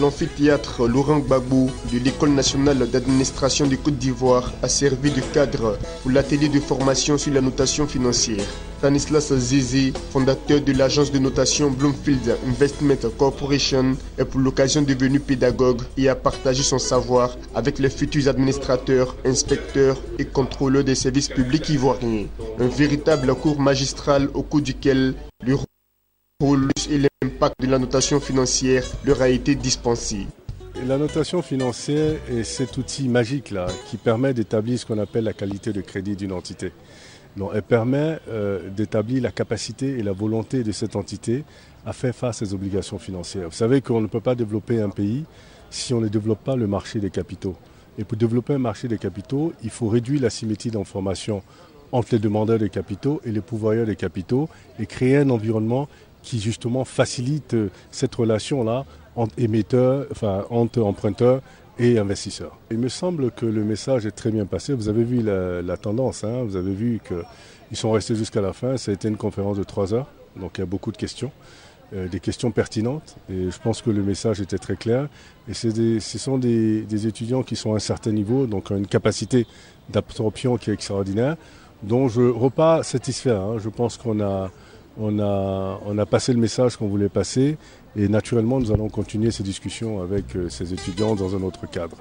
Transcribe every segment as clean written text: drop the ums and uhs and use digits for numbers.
l'amphithéâtre Laurent Gbagbo de l'École nationale d'administration de Côte d'Ivoire a servi de cadre pour l'atelier de formation sur la notation financière. Stanislas Zézé, fondateur de l'agence de notation Bloomfield Investment Corporation, est pour l'occasion devenu pédagogue et a partagé son savoir avec les futurs administrateurs, inspecteurs et contrôleurs des services publics ivoiriens. Un véritable cours magistral au cours duquel le rôle et l'impact de la notation financière leur a été dispensé. La notation financière est cet outil magique là, qui permet d'établir ce qu'on appelle la qualité de crédit d'une entité. Donc, elle permet d'établir la capacité et la volonté de cette entité à faire face aux obligations financières. Vous savez qu'on ne peut pas développer un pays si on ne développe pas le marché des capitaux. Et pour développer un marché des capitaux, il faut réduire l'asymétrie d'information entre les demandeurs de capitaux et les pourvoyeurs de capitaux et créer un environnement qui justement facilite cette relation-là entre émetteurs, entre emprunteurs et investisseurs. Il me semble que le message est très bien passé. Vous avez vu la tendance, hein. Vous avez vu qu'ils sont restés jusqu'à la fin. Ça a été une conférence de 3 heures, donc il y a beaucoup de questions, des questions pertinentes. Et je pense que le message était très clair. Et ce sont des étudiants qui sont à un certain niveau, donc ont une capacité d'absorption qui est extraordinaire, dont je repars satisfait. Hein. Je pense qu'on a passé le message qu'on voulait passer et naturellement nous allons continuer ces discussions avec ces étudiants dans un autre cadre.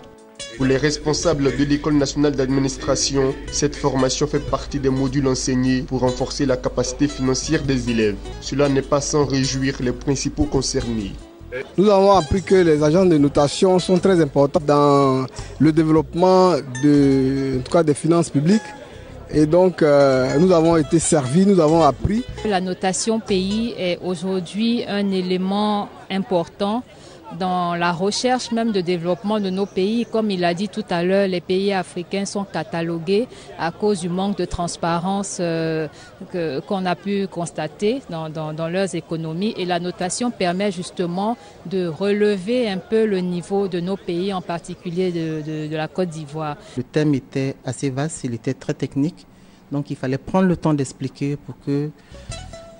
Pour les responsables de l'École nationale d'administration, cette formation fait partie des modules enseignés pour renforcer la capacité financière des élèves. Cela n'est pas sans réjouir les principaux concernés. Nous avons appris que les agences de notation sont très importantes dans le développement en tout cas des finances publiques. Et donc, nous avons été servis, nous avons appris. La notation pays est aujourd'hui un élément important dans la recherche même de développement de nos pays. Comme il a dit tout à l'heure, les pays africains sont catalogués à cause du manque de transparence qu'on a pu constater dans leurs économies. Et la notation permet justement de relever un peu le niveau de nos pays, en particulier de la Côte d'Ivoire. Le thème était assez vaste, il était très technique. Donc il fallait prendre le temps d'expliquer pour que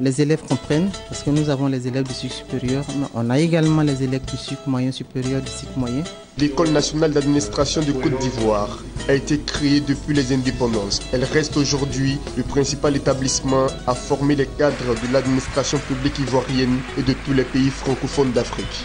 les élèves comprennent, parce que nous avons les élèves du cycle supérieur, mais on a également les élèves du cycle moyen supérieur, du cycle moyen. L'École nationale d'administration de Côte d'Ivoire a été créée depuis les indépendances. Elle reste aujourd'hui le principal établissement à former les cadres de l'administration publique ivoirienne et de tous les pays francophones d'Afrique.